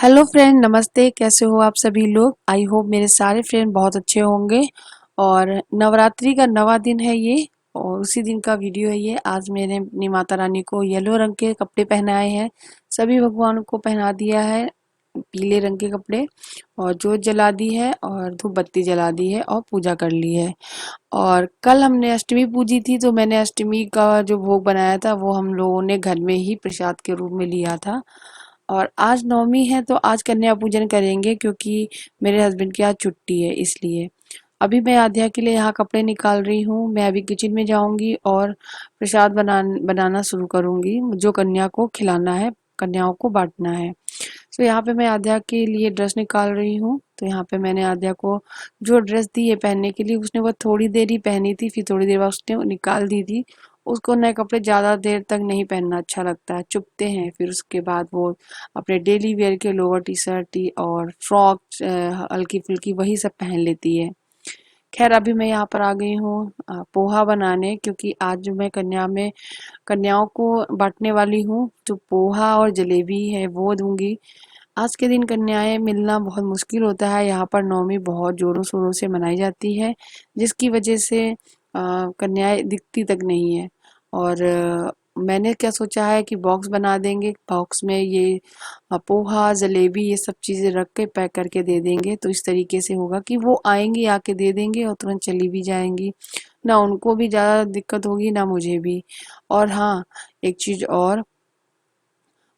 Hello friend, नमस्ते। कैसे हो आप सभी लोग? आई होप मेरे सारे फ्रेंड बहुत अच्छे होंगे। और नवरात्रि का नवा दिन है ये, और उसी दिन का वीडियो है ये। आज मैंने अपनी माता रानी को येलो रंग के कपड़े पहनाए हैं। सभी भगवानों को पहना दिया है पीले रंग के कपड़े, और जोत जला दी है और धूप बत्ती जला दी है और पूजा कर ली है। और कल हमने अष्टमी पूजी थी, तो मैंने अष्टमी का जो भोग बनाया था वो हम लोगों ने घर में ही प्रसाद के रूप में लिया था। और आज नवमी है तो आज कन्या पूजन करेंगे, क्योंकि मेरे हस्बैंड की आज छुट्टी है इसलिए। अभी मैं आध्या के लिए यहाँ कपड़े निकाल रही हूँ। मैं अभी किचन में जाऊंगी और प्रसाद बनाना शुरू करूंगी, जो कन्या को खिलाना है, कन्याओं को बांटना है। तो यहाँ पे मैं आध्या के लिए ड्रेस निकाल रही हूँ। तो यहाँ पे मैंने आध्या को जो ड्रेस दी है पहनने के लिए, उसने वो थोड़ी देर ही पहनी थी, फिर थोड़ी देर बाद उसने वो निकाल दी थी। उसको नए कपड़े ज्यादा देर तक नहीं पहनना अच्छा लगता है, चुभते हैं। फिर उसके बाद वो अपने डेली वेयर के लोअर टी शर्ट और फ्रॉक हल्की फुल्की वही सब पहन लेती है। खैर, अभी मैं यहाँ पर आ गई हूँ पोहा बनाने, क्योंकि आज मैं कन्याओं को बांटने वाली हूँ। जो पोहा और जलेबी है वो दूंगी। आज के दिन कन्याएं मिलना बहुत मुश्किल होता है। यहाँ पर नवमी बहुत जोरों शोरों से मनाई जाती है, जिसकी वजह से कन्याएं दिखती तक नहीं है। और मैंने क्या सोचा है कि बॉक्स बना देंगे, बॉक्स में ये पोहा जलेबी ये सब चीज़ें रख के पैक करके दे देंगे। तो इस तरीके से होगा कि वो आएंगी, आके दे देंगे और तुरंत चली भी जाएंगी। ना उनको भी ज़्यादा दिक्कत होगी ना मुझे भी। और हाँ, एक चीज़ और,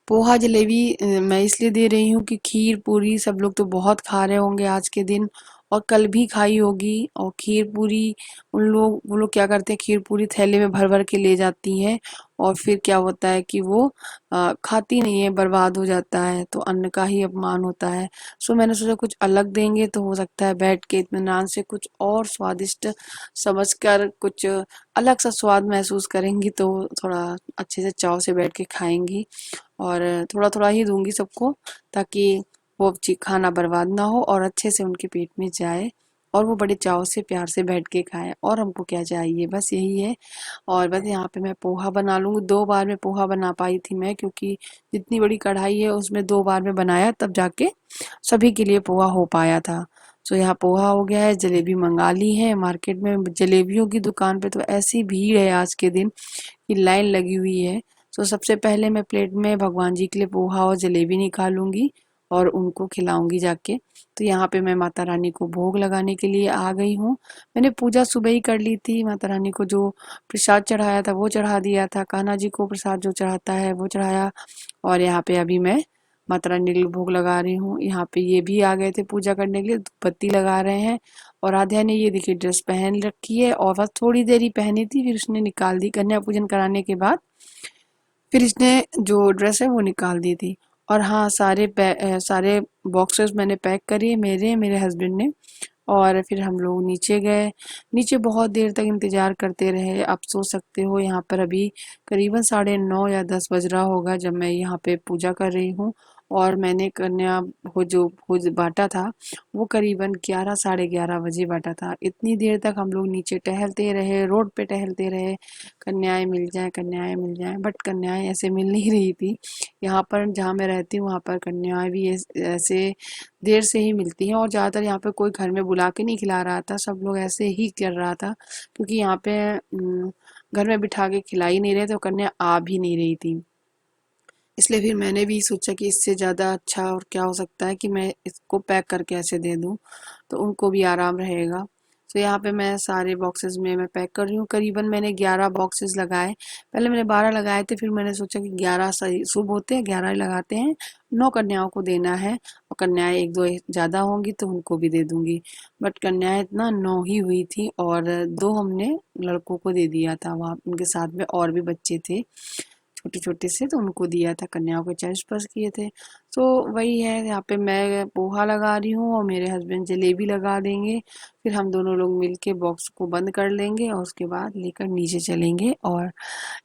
पोहा जलेबी मैं इसलिए दे रही हूँ कि खीर पूरी सब लोग तो बहुत खा रहे होंगे आज के दिन, और कल भी खाई होगी। और खीर पूरी वो लोग क्या करते हैं, खीर पूरी थैले में भर भर के ले जाती हैं, और फिर क्या होता है कि वो खाती नहीं है, बर्बाद हो जाता है, तो अन्न का ही अपमान होता है। सो मैंने सोचा कुछ अलग देंगे तो हो सकता है बैठ के इत्मीनान से कुछ और स्वादिष्ट समझकर कुछ अलग सा स्वाद महसूस करेंगी, तो थोड़ा अच्छे से चाव से बैठ के खाएंगी। और थोड़ा-थोड़ा ही दूँगी सबको, ताकि वो खाना बर्बाद ना हो और अच्छे से उनके पेट में जाए, और वो बड़े चाव से प्यार से बैठ के खाएँ। और हमको क्या चाहिए, बस यही है। और बस यहाँ पे मैं पोहा बना लूँगी। 2 बार में पोहा बना पाई थी मैं, क्योंकि जितनी बड़ी कढ़ाई है उसमें 2 बार में बनाया, तब जाके सभी के लिए पोहा हो पाया था। तो यहाँ पोहा हो गया है, जलेबी मंगा ली है मार्केट में। जलेबियों की दुकान पे तो ऐसी भीड़ है आज के दिन की लाइन लगी हुई है। तो सबसे पहले मैं प्लेट में भगवान जी के लिए पोहा और जलेबी निकालूंगी और उनको खिलाऊंगी जाके। तो यहाँ पे मैं माता रानी को भोग लगाने के लिए आ गई हूँ। मैंने पूजा सुबह ही कर ली थी। माता रानी को जो प्रसाद चढ़ाया था वो चढ़ा दिया था, कान्हा जी को प्रसाद जो चढ़ाता है वो चढ़ाया। और यहाँ पे अभी मैं माता रानी के लिए भोग लगा रही हूँ। यहाँ पे ये भी आ गए थे पूजा करने के लिए, धूप बत्ती लगा रहे हैं। और आध्या ने ये देखिए ड्रेस पहन रखी है, और बस थोड़ी देर ही पहनी थी, फिर उसने निकाल दी कन्या पूजन कराने के बाद। फिर इसने जो ड्रेस है वो निकाल दी थी। और हाँ, सारे बॉक्सेस मैंने पैक करिए, मेरे मेरे हस्बैंड ने। और फिर हम लोग नीचे गए। नीचे बहुत देर तक इंतजार करते रहे। आप सोच सकते हो, यहाँ पर अभी करीबन 9:30 या 10 बज रहा होगा जब मैं यहाँ पे पूजा कर रही हूँ। और मैंने कन्या भोज बांटा था, वो करीबन 11 11:30 बजे बांटा था। इतनी देर तक हम लोग नीचे टहलते रहे, रोड पे टहलते रहे, कन्याएं मिल जाएं, कन्याएं मिल जाएं, बट कन्याएं ऐसे मिल नहीं रही थी। यहाँ पर जहाँ मैं रहती हूँ वहाँ पर कन्याएं भी ऐसे देर से ही मिलती हैं। और ज़्यादातर यहाँ पे कोई घर में बुला के नहीं खिला रहा था, सब लोग ऐसे ही कर रहा था, क्योंकि यहाँ पे घर में बिठा के खिला ही नहीं रहे, तो कन्या आ भी नहीं रही थी। इसलिए फिर मैंने भी सोचा कि इससे ज़्यादा अच्छा और क्या हो सकता है कि मैं इसको पैक करके ऐसे दे दूँ, तो उनको भी आराम रहेगा। तो यहाँ पे मैं सारे बॉक्सेस में मैं पैक कर रही हूँ। करीबन मैंने 11 बॉक्सेस लगाए। पहले मैंने 12 लगाए थे, फिर मैंने सोचा कि 11 सही शुभ होते हैं, 11 ही लगाते हैं। 9 कन्याओं को देना है, और कन्याएं एक दो ज़्यादा होंगी तो उनको भी दे दूंगी। बट कन्याएं इतना 9 ही हुई थी, और 2 हमने लड़कों को दे दिया था। वहाँ उनके साथ में और भी बच्चे थे छोटे छोटे से, तो उनको दिया था, कन्याओं के चरण स्पर्श किए थे। तो वही है, यहाँ पे मैं पोहा लगा रही हूँ और मेरे हस्बैंड जलेबी लगा देंगे। फिर हम दोनों लोग मिलके बॉक्स को बंद कर लेंगे, और उसके बाद लेकर नीचे चलेंगे और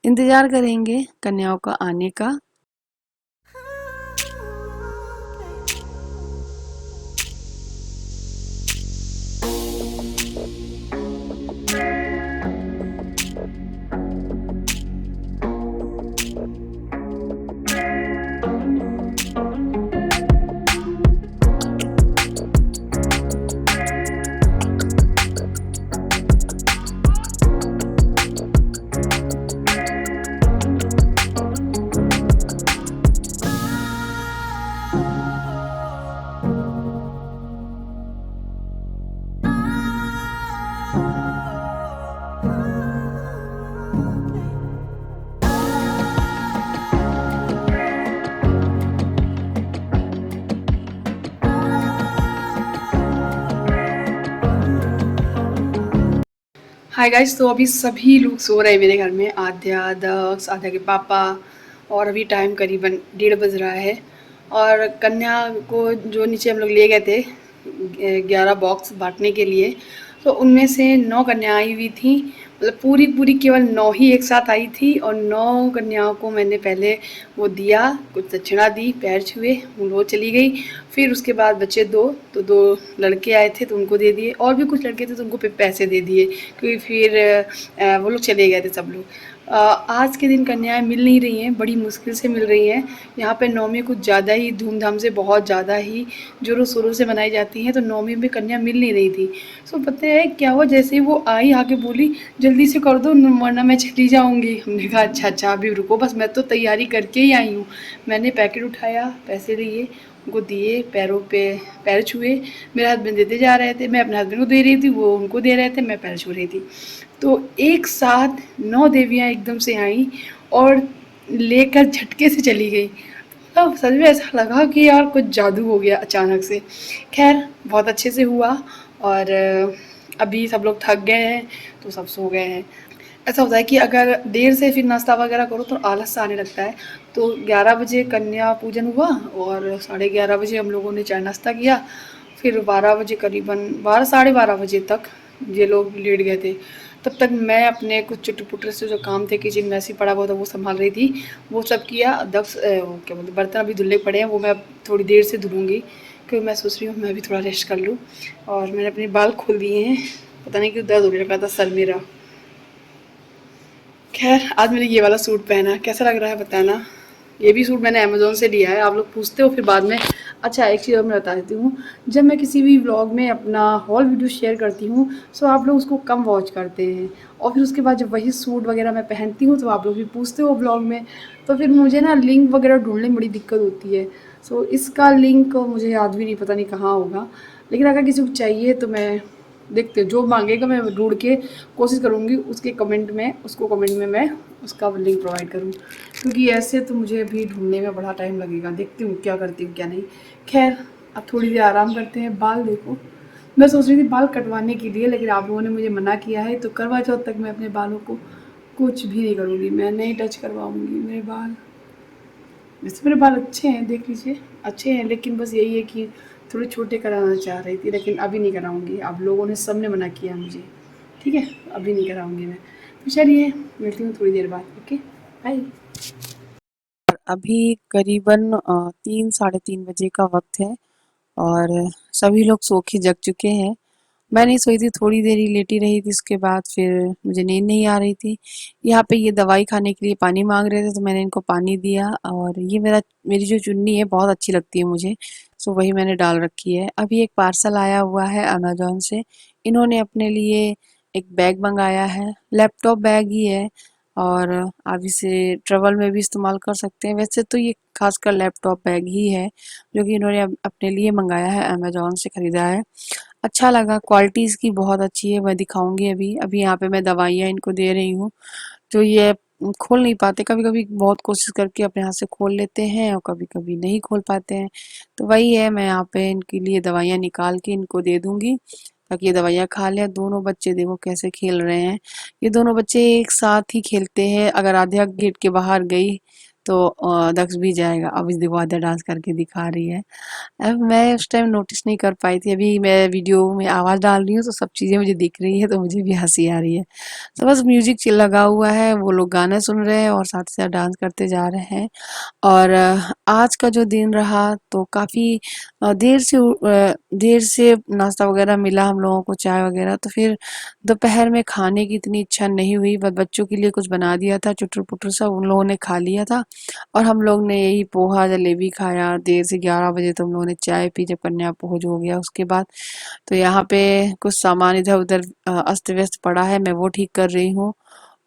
इंतजार करेंगे कन्याओं का आने का। हाय गाइस, तो अभी सभी लोग सो रहे हैं मेरे घर में। आद्या, दक्ष, आद्या के पापा। और अभी टाइम करीबन 1:30 बज रहा है। और कन्या को जो नीचे हम लोग ले गए थे 11 बॉक्स बांटने के लिए, तो उनमें से 9 कन्या आई हुई थी। मतलब पूरी पूरी केवल 9 ही एक साथ आई थी, और 9 कन्याओं को मैंने पहले वो दिया, कुछ दक्षिणा दी, पैर छुए, वो चली गई। फिर उसके बाद बचे 2, तो 2 लड़के आए थे तो उनको दे दिए, और भी कुछ लड़के थे तो उनको पैसे दे दिए, क्योंकि फिर वो लोग चले गए थे सब लोग। आज के दिन कन्याएं मिल नहीं रही हैं, बड़ी मुश्किल से मिल रही हैं। यहाँ पे नवमी कुछ ज़्यादा ही धूमधाम से, बहुत ज़्यादा ही जोरों शोरों से मनाई जाती है, तो नवमी में कन्या मिल नहीं रही थी। सो पता है क्या हुआ, जैसे ही वो आई आके बोली जल्दी से कर दो वरना मैं चली जाऊँगी। हमने कहा अच्छा अच्छा अभी रुको, बस मैं तो तैयारी करके ही आई हूँ। मैंने पैकेट उठाया, पैसे लिए, उनको दिए, पैरों पे पैर छुए। मेरे हस्बैंड देते जा रहे थे, मैं अपने हस्बैंड को दे रही थी, वो उनको दे रहे थे, मैं पैर छू रही थी। तो एक साथ 9 देवियाँ एकदम से आईं और लेकर झटके से चली गई। तब सच में ऐसा लगा कि यार कुछ जादू हो गया अचानक से। खैर बहुत अच्छे से हुआ। और अभी सब लोग थक गए हैं तो सब सो गए हैं। ऐसा होता है कि अगर देर से फिर नाश्ता वगैरह करो तो आलस सा आने लगता है। तो 11 बजे कन्या पूजन हुआ, और 11:30 बजे हम लोगों ने चाय नाश्ता किया। फिर 12 बजे करीबन, 12 साढ़े 12 बजे तक ये लोग लेट गए थे। तब तक मैं अपने कुछ चुटर-पुटर से जो काम थे किचन में ऐसे ही पड़ा हुआ था वो सँभाल रही थी। वो सब किया। वो क्या बोलते हैं, बर्तन अभी धुलने पड़े हैं, वो मैं अब थोड़ी देर से धुलूँगी, क्योंकि मैं सोच रही हूँ मैं भी थोड़ा रेस्ट कर लूँ। और मैंने अपने बाल खोल दिए हैं, पता नहीं क्यों दर्द होने लगा था सर मेरा। खैर आज मैंने ये वाला सूट पहना, कैसा लग रहा है बताना। ये भी सूट मैंने अमेज़ोन से लिया है। आप लोग पूछते हो फिर बाद में। अच्छा एक चीज़ और मैं बता देती हूँ, जब मैं किसी भी व्लॉग में अपना हॉल वीडियो शेयर करती हूँ तो आप लोग उसको कम वॉच करते हैं, और फिर उसके बाद जब वही सूट वगैरह मैं पहनती हूँ तो आप लोग भी पूछते हो व्लॉग में, तो फिर मुझे ना लिंक वगैरह ढूँढने में बड़ी दिक्कत होती है। सो इसका लिंक मुझे याद भी नहीं, पता नहीं कहाँ होगा, लेकिन अगर किसी को चाहिए तो मैं देखते जो मांगेगा मैं ढूंढ के कोशिश करूँगी उसके कमेंट में, उसको कमेंट में मैं उसका लिंक प्रोवाइड करूँ, क्योंकि ऐसे तो मुझे अभी ढूंढने में बड़ा टाइम लगेगा। देखती हूँ क्या करती हूँ क्या नहीं। खैर अब थोड़ी देर आराम करते हैं। बाल देखो, मैं सोच रही थी बाल कटवाने के लिए, लेकिन आप लोगों ने मुझे मना किया है, तो करवा चौथ तक मैं अपने बालों को कुछ भी नहीं करूँगी, मैं नहीं टच करवाऊँगी मेरे बाल। वैसे मेरे बाल अच्छे हैं, देख लीजिए अच्छे हैं, लेकिन बस यही है कि थोड़े छोटे कराना चाह रही थी, लेकिन अभी नहीं कराऊंगी। आप लोगों ने सब ने मना किया मुझे, ठीक है अभी नहीं कराऊंगी मैं। तो चलिए मिलती हूँ थोड़ी देर बाद, ओके बाय। अभी करीबन 3 साढ़े 3 बजे का वक्त है और सभी लोग सो के जग चुके हैं। मैं नहीं सोई थी, थोड़ी देर ही लेटी रही थी, उसके बाद फिर मुझे नींद नहीं आ रही थी। यहाँ पे ये दवाई खाने के लिए पानी मांग रहे थे तो मैंने इनको पानी दिया, और ये मेरी जो चुन्नी है बहुत अच्छी लगती है मुझे, सो वही मैंने डाल रखी है। अभी एक पार्सल आया हुआ है अमेज़न से, इन्होंने अपने लिए एक बैग मंगाया है, लैपटॉप बैग ही है, और आप इसे ट्रैवल में भी इस्तेमाल कर सकते हैं। वैसे तो ये खासकर लैपटॉप बैग ही है जो कि इन्होंने अपने लिए मंगाया है, अमेज़न से खरीदा है। अच्छा लगा, क्वालिटी इसकी बहुत अच्छी है, मैं दिखाऊंगी अभी। अभी यहाँ पे मैं दवाइयाँ इनको दे रही हूँ, तो ये खोल नहीं पाते, कभी कभी बहुत कोशिश करके अपने हाथ से खोल लेते हैं और कभी कभी नहीं खोल पाते हैं। तो वही है, मैं यहाँ पे इनके लिए दवाइयाँ निकाल के इनको दे दूंगी ताकि ये दवाइयाँ खा लें। दोनों बच्चे देखो कैसे खेल रहे हैं, ये दोनों बच्चे एक साथ ही खेलते हैं। अगर आध्या गेट के बाहर गई तो दक्ष भी जाएगा। अब इस देखो आध्या डांस करके दिखा रही है। अब मैं उस टाइम नोटिस नहीं कर पाई थी, अभी मैं वीडियो में आवाज़ डाल रही हूँ तो सब चीज़ें मुझे दिख रही है, तो मुझे भी हंसी आ रही है। तो बस म्यूजिक लगा हुआ है, वो लोग गाने सुन रहे हैं और साथ ही साथ डांस करते जा रहे हैं। और आज का जो दिन रहा तो काफ़ी देर से नाश्ता वगैरह मिला हम लोगों को, चाय वगैरह। तो फिर दोपहर में खाने की इतनी इच्छा नहीं हुई, बस बच्चों के लिए कुछ बना दिया था चुटर पुटर सब, उन लोगों ने खा लिया था। और हम लोग ने यही पोहा जलेबी खाया देर से, 11 बजे तो हम लोगों ने चाय पी जब कन्या पहुंच हो गया उसके बाद। तो यहाँ पे कुछ सामान इधर उधर अस्त व्यस्त पड़ा है, मैं वो ठीक कर रही हूँ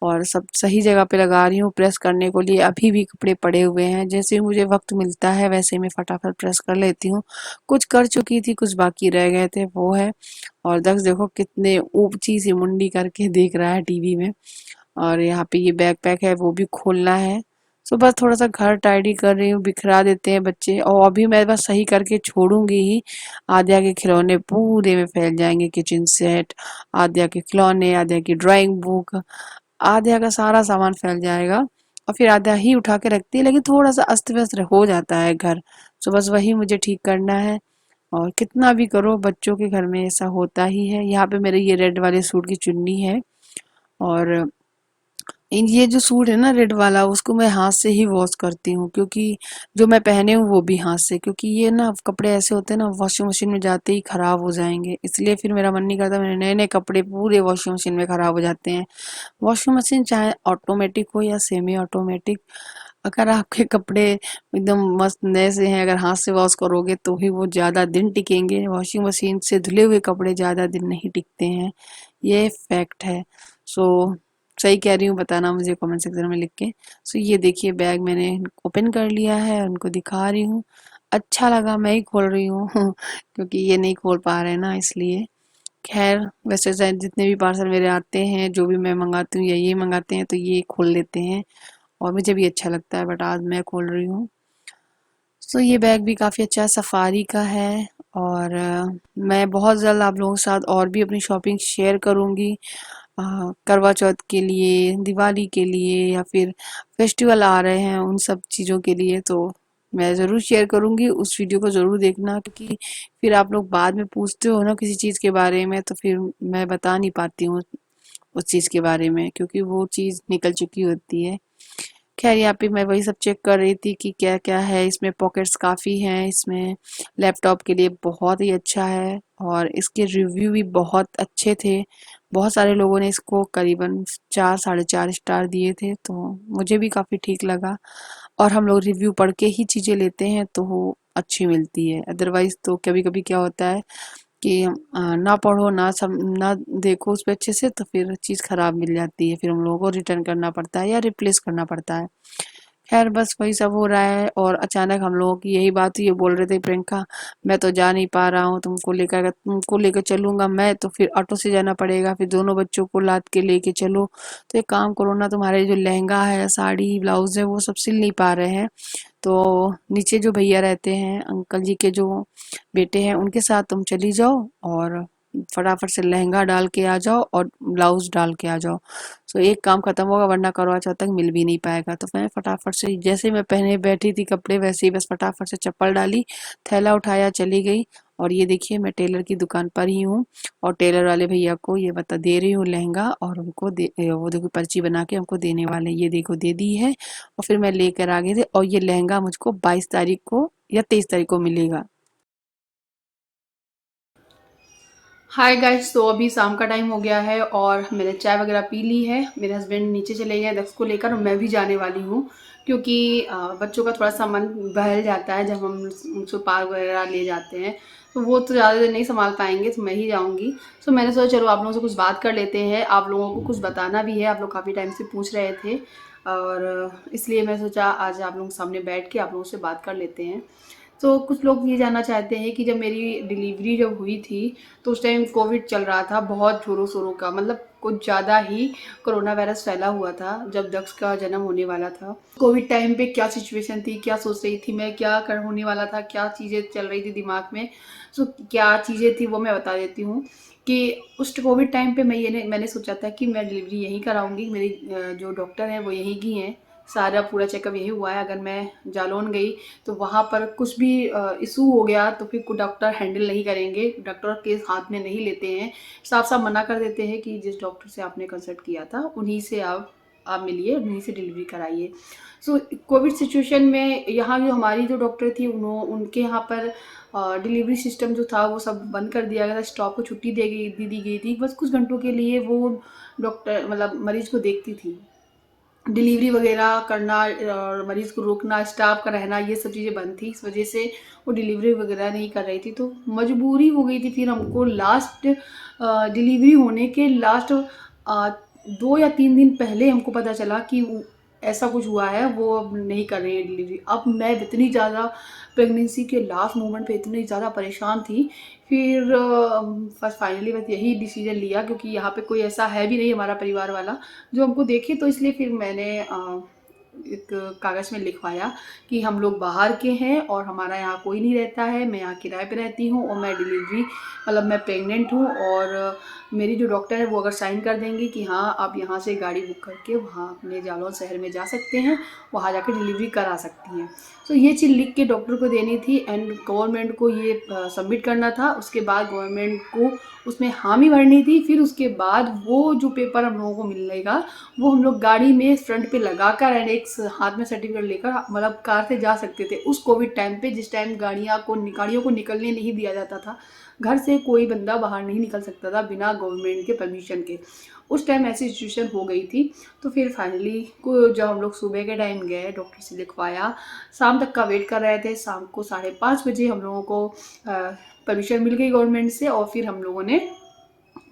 और सब सही जगह पे लगा रही हूँ प्रेस करने को लिए। अभी भी कपड़े पड़े हुए हैं, जैसे ही मुझे वक्त मिलता है वैसे मैं फटाफट प्रेस कर लेती हूँ। कुछ कर चुकी थी, कुछ बाकी रह गए थे, वो है। और दक्ष देखो कितने ऊंची सी मुंडी करके देख रहा है टीवी में। और यहाँ पे ये बैग पैक है वो भी खोलना है, तो बस थोड़ा सा घर टाइडी कर रही हूँ, बिखरा देते हैं बच्चे, और अभी मैं बस सही करके छोड़ूंगी ही। आद्या के खिलौने पूरे में फैल जाएंगे, किचन सेट, आद्या के खिलौने, आद्या की ड्राइंग बुक, आद्या का सारा सामान फैल जाएगा। और फिर आद्या ही उठा के रखती है, लेकिन थोड़ा सा अस्त व्यस्त हो जाता है घर। तो बस वही मुझे ठीक करना है। और कितना भी करो, बच्चों के घर में ऐसा होता ही है। यहाँ पे मेरे ये रेड वाले सूट की चुन्नी है, और ये जो सूट है ना रेड वाला, उसको मैं हाथ से ही वॉश करती हूँ, क्योंकि जो मैं पहने हूँ वो भी हाथ से, क्योंकि ये ना कपड़े ऐसे होते हैं ना, वॉशिंग मशीन में जाते ही खराब हो जाएंगे, इसलिए फिर मेरा मन नहीं करता। मेरे नए नए कपड़े पूरे वॉशिंग मशीन में खराब हो जाते हैं। वॉशिंग मशीन चाहे ऑटोमेटिक हो या सेमी ऑटोमेटिक, अगर आपके कपड़े एकदम मस्त नए से हैं, अगर हाथ से वॉश करोगे तो ही वो ज़्यादा दिन टिकेंगे। वॉशिंग मशीन से धुले हुए कपड़े ज़्यादा दिन नहीं टिकते हैं, ये फैक्ट है। सो सही कह रही हूँ, बताना मुझे कमेंट सेक्शन में लिख के। सो ये देखिए बैग मैंने ओपन कर लिया है, उनको दिखा रही हूँ। अच्छा लगा, मैं ही खोल रही हूँ क्योंकि ये नहीं खोल पा रहे हैं ना, इसलिए। खैर, वैसे जितने भी पार्सल मेरे आते हैं, जो भी मैं मंगाती हूँ या ये मंगाते हैं, तो ये खोल लेते हैं और मुझे भी अच्छा लगता है, बट आज मैं खोल रही हूँ। सो ये बैग भी काफ़ी अच्छा है, सफारी का है। और मैं बहुत जल्द आप लोगों के साथ और भी अपनी शॉपिंग शेयर करूँगी, करवा चौथ के लिए, दिवाली के लिए, या फिर फेस्टिवल आ रहे हैं उन सब चीज़ों के लिए। तो मैं ज़रूर शेयर करूँगी, उस वीडियो को ज़रूर देखना, क्योंकि फिर आप लोग बाद में पूछते हो ना किसी चीज़ के बारे में, तो फिर मैं बता नहीं पाती हूँ उस चीज़ के बारे में, क्योंकि वो चीज़ निकल चुकी होती है। खैर, यहाँ पे मैं वही सब चेक कर रही थी कि क्या क्या है इसमें। पॉकेट्स काफ़ी हैं इसमें, लैपटॉप के लिए बहुत ही अच्छा है, और इसके रिव्यू भी बहुत अच्छे थे। बहुत सारे लोगों ने इसको करीबन 4 साढ़े 4 स्टार दिए थे, तो मुझे भी काफ़ी ठीक लगा। और हम लोग रिव्यू पढ़ के ही चीज़ें लेते हैं तो वो अच्छी मिलती है, अदरवाइज़ तो कभी कभी क्या होता है कि ना पढ़ो, ना देखो उस पे अच्छे से, तो फिर चीज़ खराब मिल जाती है, फिर हम लोगों को रिटर्न करना पड़ता है या रिप्लेस करना पड़ता है। खैर, बस वही सब हो रहा है, और अचानक हम लोगों की यही बात हुई। ये बोल रहे थे, प्रियंका मैं तो जा नहीं पा रहा हूँ, तुमको लेकर चलूंगा मैं, तो फिर ऑटो से जाना पड़ेगा, फिर दोनों बच्चों को लाद के लेके चलो। तो एक काम करो ना, तुम्हारे जो लहंगा है, साड़ी, ब्लाउज है, वो सब सिल नहीं पा रहे हैं, तो नीचे जो भैया रहते हैं, अंकल जी के जो बेटे हैं, उनके साथ तुम चली जाओ, और फटाफट से लहंगा डाल के आ जाओ और ब्लाउज डाल के आ जाओ। तो एक काम खत्म होगा, वरना करवा चौथ तक मिल भी नहीं पाएगा। तो मैं फटाफट से, जैसे मैं पहने बैठी थी कपड़े, वैसे ही बस फटाफट से चप्पल डाली, थैला उठाया, चली गई। और ये देखिए मैं टेलर की दुकान पर ही हूँ, और टेलर वाले भैया को ये बता दे रही हूँ लहंगा, और उनको वो देखो पर्ची बना के हमको देने वाले, ये देखो दे दी है। और फिर मैं लेकर आ गई थी, और ये लहंगा मुझको 22 तारीख को या 23 तारीख को मिलेगा। हाय गाइस, तो अभी शाम का टाइम हो गया है और मैंने चाय वगैरह पी ली है। मेरे हस्बैंड नीचे चले गए दक्ष को लेकर, और मैं भी जाने वाली हूँ, क्योंकि बच्चों का थोड़ा सा मन बहल जाता है जब हम उनको पार्क वगैरह ले जाते हैं। तो वो तो ज़्यादा देर नहीं संभाल पाएंगे, तो मैं ही जाऊँगी। तो मैंने सोचा चलो आप लोगों से कुछ बात कर लेते हैं, आप लोगों को कुछ बताना भी है, आप लोग काफ़ी टाइम से पूछ रहे थे, और इसलिए मैं सोचा आज आप लोगों के सामने बैठ के आप लोगों से बात कर लेते हैं। तो कुछ लोग ये जानना चाहते हैं कि जब मेरी डिलीवरी जब हुई थी, तो उस टाइम कोविड चल रहा था बहुत ज़ोरों-शोरों का, मतलब कुछ ज़्यादा ही कोरोना वायरस फैला हुआ था जब दक्ष का जन्म होने वाला था। कोविड टाइम पे क्या सिचुएशन थी, क्या सोच रही थी मैं, क्या कर होने वाला था, क्या चीज़ें चल रही थी दिमाग में। सो क्या चीज़ें थी वो मैं बता देती हूँ कि उस कोविड टाइम पे मैंने सोचा था कि मैं डिलीवरी यहीं कराऊँगी। मेरी जो डॉक्टर हैं वो यहीं की हैं, सारा पूरा चेकअप यही हुआ है। अगर मैं जालौन गई तो वहाँ पर कुछ भी इशू हो गया तो फिर डॉक्टर हैंडल नहीं करेंगे, डॉक्टर केस हाथ में नहीं लेते हैं, साफ साफ मना कर देते हैं कि जिस डॉक्टर से आपने कंसल्ट किया था उन्हीं से आप मिलिए, उन्हीं से डिलीवरी कराइए। सो कोविड सिचुएशन में यहाँ जो हमारी जो डॉक्टर थी उनके यहाँ पर डिलीवरी सिस्टम जो था वो सब बंद कर दिया गया था, स्टॉफ को छुट्टी दी गई थी। बस कुछ घंटों के लिए वो डॉक्टर मतलब मरीज को देखती थी, डिलीवरी वगैरह करना और मरीज़ को रोकना, स्टाफ का रहना, ये सब चीज़ें बंद थी। इस वजह से वो डिलीवरी वगैरह नहीं कर रही थी, तो मजबूरी हो गई थी। फिर हमको लास्ट डिलीवरी होने के लास्ट 2 या 3 दिन पहले हमको पता चला कि ऐसा कुछ हुआ है, वो अब नहीं कर रही है डिलीवरी। अब मैं इतनी ज़्यादा प्रेगनेंसी के लास्ट मोमेंट पे इतनी ज़्यादा परेशान थी। फिर फर्स्ट फाइनली बस यही डिसीजन लिया, क्योंकि यहाँ पे कोई ऐसा है भी नहीं हमारा परिवार वाला जो हमको देखे, तो इसलिए फिर मैंने एक कागज़ में लिखवाया कि हम लोग बाहर के हैं और हमारा यहाँ कोई नहीं रहता है, मैं यहाँ किराए पे रहती हूँ और मैं डिलीवरी मतलब मैं प्रेग्नेंट हूँ, और मेरी जो डॉक्टर है वो अगर साइन कर देंगे कि हाँ आप यहाँ से गाड़ी बुक करके वहाँ अपने जालौन शहर में जा सकते हैं, वहाँ जाकर डिलीवरी करा सकती हैं। तो ये चीज़ लिख के डॉक्टर को देनी थी एंड गवर्नमेंट को ये सबमिट करना था। उसके बाद गवर्नमेंट को उसमें हामी भरनी थी। फिर उसके बाद वो जो पेपर हम लोगों को मिलेगा वो हम लोग गाड़ी में फ्रंट पे लगाकर एंड एक हाथ में सर्टिफिकेट लेकर मतलब कार से जा सकते थे। उस कोविड टाइम पे जिस टाइम गाड़ियों को निकलने नहीं दिया जाता था, घर से कोई बंदा बाहर नहीं निकल सकता था बिना गवर्नमेंट के परमिशन के, उस टाइम ऐसी सिचुएशन हो गई थी। तो फिर फाइनली को जब हम लोग सुबह के टाइम गए, डॉक्टर से लिखवाया, शाम तक का वेट कर रहे थे। शाम को 5:30 बजे हम लोगों को परमिशन मिल गई गवर्नमेंट से, और फिर हम लोगों ने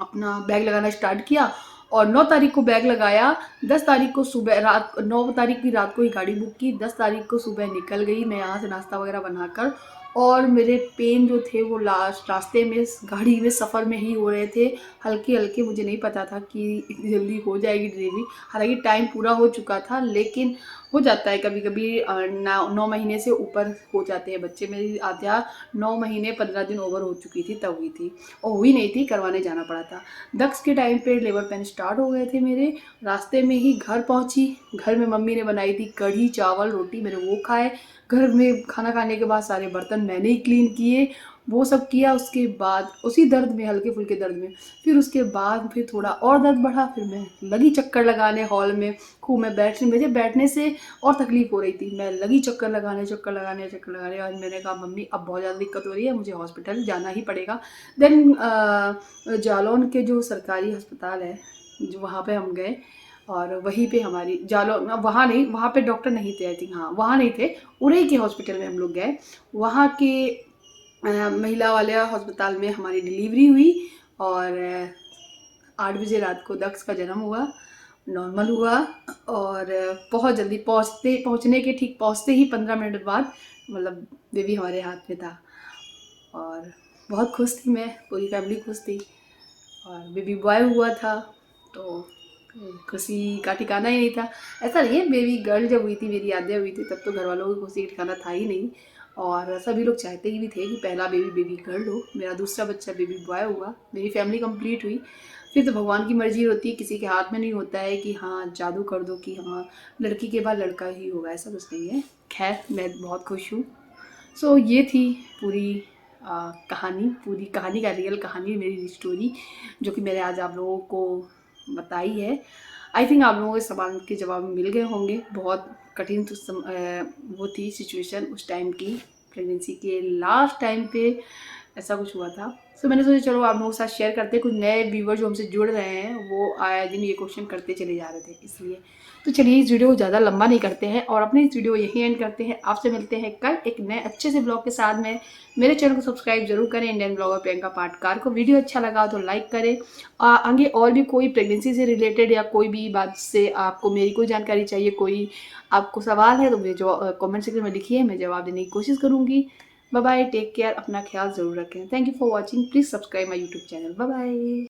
अपना बैग लगाना स्टार्ट किया और 9 तारीख को बैग लगाया। 10 तारीख को सुबह, रात 9 तारीख की रात को ही गाड़ी बुक की, 10 तारीख को सुबह निकल गई मैं यहाँ से नाश्ता वगैरह बनाकर। और मेरे पेन जो थे वो लास्ट रास्ते में गाड़ी में सफ़र में ही हो रहे थे, हल्के हल्के। मुझे नहीं पता था कि इतनी जल्दी हो जाएगी डिलीवरी, हालांकि टाइम पूरा हो चुका था, लेकिन हो जाता है कभी कभी। 9 महीने से ऊपर हो जाते हैं बच्चे। मेरी आद्या 9 महीने 15 दिन ओवर हो चुकी थी तब हुई थी, और हुई नहीं थी, करवाने जाना पड़ा था। दक्ष के टाइम पे लेबर पेन स्टार्ट हो गए थे मेरे। रास्ते में ही घर पहुंची, घर में मम्मी ने बनाई थी कढ़ी चावल रोटी, मैंने वो खाए। घर में खाना खाने के बाद सारे बर्तन मैंने ही क्लीन किए, वो सब किया। उसके बाद उसी दर्द में, हल्के फुल्के दर्द में, फिर उसके बाद फिर थोड़ा और दर्द बढ़ा, फिर मैं लगी चक्कर लगाने हॉल में खूब। मैं मुझे बैठने से और तकलीफ हो रही थी, मैं लगी चक्कर लगाने चक्कर लगाने चक्कर लगाने। आज मैंने कहा मम्मी अब बहुत ज़्यादा दिक्कत हो रही है, मुझे हॉस्पिटल जाना ही पड़ेगा। देन जालौन के जो सरकारी अस्पताल है जो, वहाँ पे हम गए, और वहीं पे हमारी जालौन, वहाँ नहीं, वहाँ पे डॉक्टर नहीं थे आई थिंक, हाँ वहाँ नहीं थे, उरई के हॉस्पिटल में हम लोग गए। वहाँ के महिला वाले अस्पताल में हमारी डिलीवरी हुई, और 8 बजे रात को दक्ष का जन्म हुआ, नॉर्मल हुआ। और बहुत जल्दी पहुँचने के ठीक पहुँचते ही 15 मिनट बाद मतलब बेबी हमारे हाथ में था, और बहुत खुश थी मैं, पूरी फैमिली खुश थी। और बेबी बॉय हुआ था तो खुशी का ठिकाना ही नहीं था। ऐसा नहीं है, बेबी गर्ल जब हुई थी, मेरी आद्या हुई थी, तब तो घर वालों की खुशी का ठिकाना था ही नहीं, और सभी लोग चाहते ही भी थे कि पहला बेबी गर्ल हो, मेरा दूसरा बच्चा बेबी बॉय हुआ, मेरी फैमिली कंप्लीट हुई। फिर तो भगवान की मर्जी होती है, किसी के हाथ में नहीं होता है कि हाँ जादू कर दो कि हाँ लड़की के बाद लड़का ही होगा, ऐसा कुछ नहीं है। खैर मैं बहुत खुश हूँ। सो ये थी पूरी पूरी कहानी का रियल कहानी, मेरी स्टोरी, जो कि मैंने आज आप लोगों को बताई है। आई थिंक आप लोगों के सवाल के जवाब मिल गए होंगे। बहुत कठिन तो वो थी सिचुएशन उस टाइम की, प्रेगनेंसी के लास्ट टाइम पे ऐसा कुछ हुआ था। सो मैंने सोचा चलो आप लोगों के साथ शेयर करते हैं। कुछ नए व्यूवर जो हमसे जुड़ रहे हैं वो आए दिन ये क्वेश्चन करते चले जा रहे थे, इसलिए। तो चलिए इस वीडियो को ज़्यादा लंबा नहीं करते हैं और अपनी इस वीडियो को यहीं एंड करते हैं। आपसे मिलते हैं कल एक नए अच्छे से ब्लॉग के साथ में। मेरे चैनल को सब्सक्राइब जरूर करें, इंडियन ब्लॉगर प्रियंका पाटकार को। वीडियो अच्छा लगा तो लाइक करें। आगे और भी कोई प्रेगनेंसी से रिलेटेड या कोई भी बात से आपको मेरी कोई जानकारी चाहिए, कोई आपको सवाल है, तो मुझे जो कमेंट सेक्शन में लिखिए, मैं जवाब देने की कोशिश करूँगी। बाय बाय, टेक केयर, अपना ख्याल ज़रूर रखें। Thank you for watching, please subscribe my YouTube channel. Bye bye.